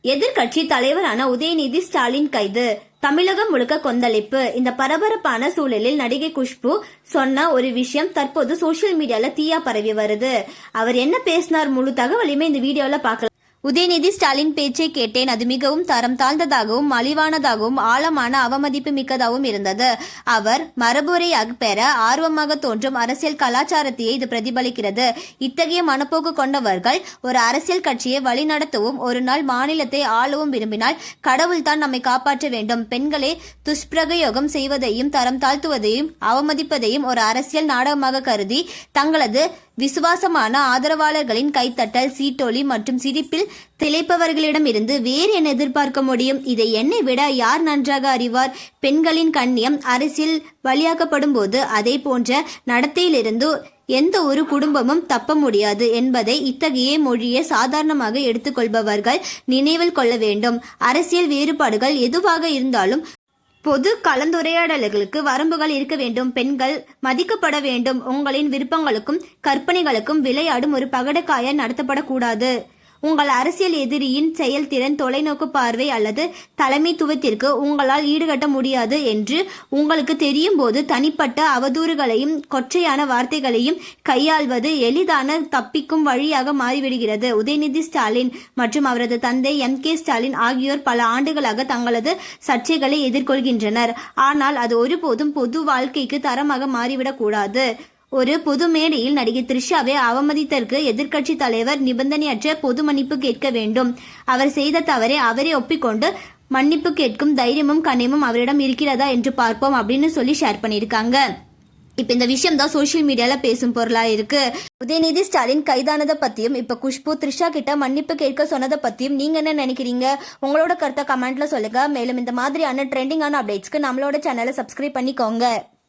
எதிர்கட்சி தலைவரான உதயநிதி ஸ்டாலின் கைது. தமிழகம் முழுக்க கொந்தளிப்பு. இந்த பரபரப்பான சூழலில் நடிகை குஷ்பு சொன்ன ஒரு விஷயம் தற்போது சோசியல் மீடியால தீயா பரவி வருது. அவர் என்ன பேசினார் முழு தகவலையுமே இந்த வீடியோல பார்க்கலாம். உதயநிதி ஸ்டாலின் பேச்சை கேட்டேன். அது மிகவும் தரம் தாழ்ந்ததாகவும் மலிவானதாகவும் ஆழமான அவமதிப்பு மிக்கதாகவும் இருந்தது. அவர் மரபுரையாக பெற ஆர்வமாக தோன்றும் அரசியல் கலாச்சாரத்தையே இது பிரதிபலிக்கிறது. இத்தகைய மனப்போக்கு கொண்டவர்கள் ஒரு அரசியல் கட்சியை வழிநடத்தவும் ஒரு நாள் மாநிலத்தை ஆளவும் விரும்பினால் கடவுள்தான் நம்மை காப்பாற்ற வேண்டும். பெண்களை துஷ்பிரயோகம் செய்வதையும் தரம் தாழ்த்துவதையும் அவமதிப்பதையும் ஒரு அரசியல் நாடகமாக கருதி தங்களது விசுவாசமான ஆதரவாளர்களின் கைத்தட்டல், சீட்டொலி மற்றும் சிரிப்பில் திளைப்பவர்களிடமிருந்து வேறு என்ன எதிர்பார்க்க முடியும்? இதை என்னை விட யார் நன்றாக அறிவார்? பெண்களின் கண்ணியம் அரசியல் பலியாக்கப்படும் போது அதே போன்ற நடத்தையிலிருந்து எந்த ஒரு குடும்பமும் தப்ப முடியாது என்பதை இத்தகைய மொழியை சாதாரணமாக எடுத்துக்கொள்பவர்கள் நினைவில் கொள்ள வேண்டும். அரசியல் வேறுபாடுகள் எதுவாக இருந்தாலும் பொது கலந்துரையாடல்களுக்கு வரம்புகள் இருக்க வேண்டும். பெண்கள் மதிக்கப்பட வேண்டும். உங்களின் விருப்பங்களுக்கும் கற்பனைகளுக்கும் விளையாடும் ஒரு பகடக்காய நடத்தப்படக்கூடாது. உங்கள் அரசியல் எதிரியின் செயல்திறன், தொலைநோக்கு பார்வை அல்லது தலைமைத்துவத்திற்கு உங்களால் ஈடுகட்ட முடியாது என்று உங்களுக்கு தெரியும் போது தனிப்பட்ட அவதூறுகளையும் கொச்சையான வார்த்தைகளையும் கையாள்வது எளிதான தப்பிக்கும் வழியாக மாறிவிடுகிறது. உதயநிதி ஸ்டாலின் மற்றும் அவரது தந்தை M.K. ஸ்டாலின் ஆகியோர் பல ஆண்டுகளாக தங்களது சர்ச்சைகளை எதிர்கொள்கின்றனர். ஆனால் அது ஒருபோதும் பொது வாழ்க்கைக்கு தரமாக மாறிவிடக் கூடாது. ஒரு பொது மேடையில் நடிகை த்ரிஷாவை அவமதித்ததற்கு எதிர்க்கட்சி தலைவர் நிபந்தனையற்ற பொது மன்னிப்பு கேட்க வேண்டும். அவர் செய்த தவறை அவரே ஒப்பிக்கொண்டு மன்னிப்பு கேட்கும் தைரியமும் கண்ணியமும் அவரிடம் இருக்கிறதா என்று பார்ப்போம் அப்படின்னு சொல்லி ஷேர் பண்ணியிருக்காங்க. இப்ப இந்த விஷயம் தான் சோசியல் மீடியால பேசும் பொருளா இருக்கு. உதயநிதி ஸ்டாலின் கைதானதை பத்தியும் இப்ப குஷ்பு த்ரிஷா கிட்ட மன்னிப்பு கேட்க சொன்னதை பத்தியும் நீங்க என்ன நினைக்கிறீங்க? உங்களோட கருத்தை கமெண்ட்ல சொல்லுங்க. மேலும் இந்த மாதிரியான ட்ரெண்டிங்கான அப்டேட்ஸ்க்கு நம்மளோட சேனலை சப்ஸ்கிரைப் பண்ணிக்கோங்க.